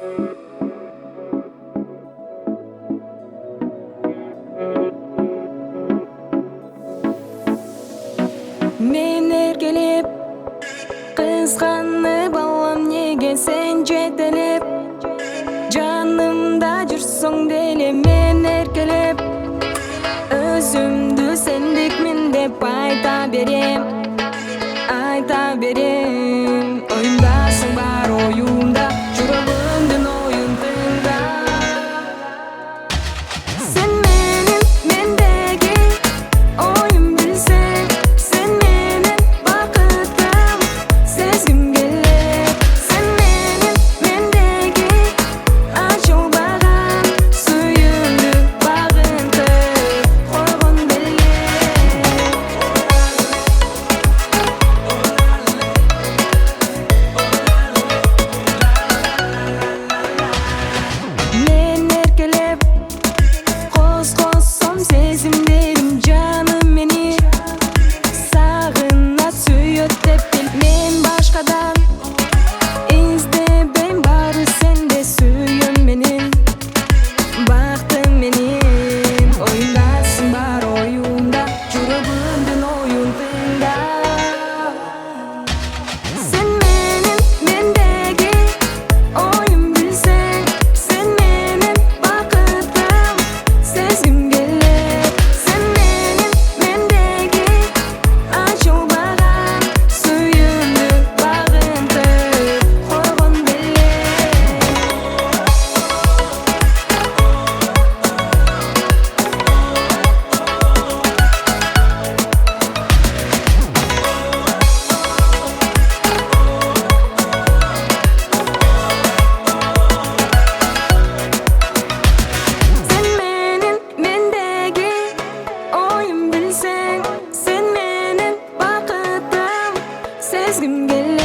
Men erkelep kızganып балам неге sen жетелеп жанымда жүрсөң деле мен эркелеп өзүмдү сендикмин деп айта берем оюмдасың бар оюмда жүрөгүмдүн оюн тыңда сен менин мендеги оюм билсең сен менин бакытым сезгим келет сен менин мендеги ачылбаган сүйүүмдү багынтып койгон беле мен эркелеп козгосом сезимдерим жаным мени сагынат сүйөт деп бил мен башкадан издебейм баары сенде сүйөм менин бактым менин оюмдасың бар оюмда жүрөгүмдүн оюн тыңда сен менин мендеги оюм билсең сен менин бакытым сезгим келет сен менин мендеги ачылбаган сүйүүмдү багынтып койгон беле Sen menin mendegi oyum bilseng sen menin bakıtım sezgim gelir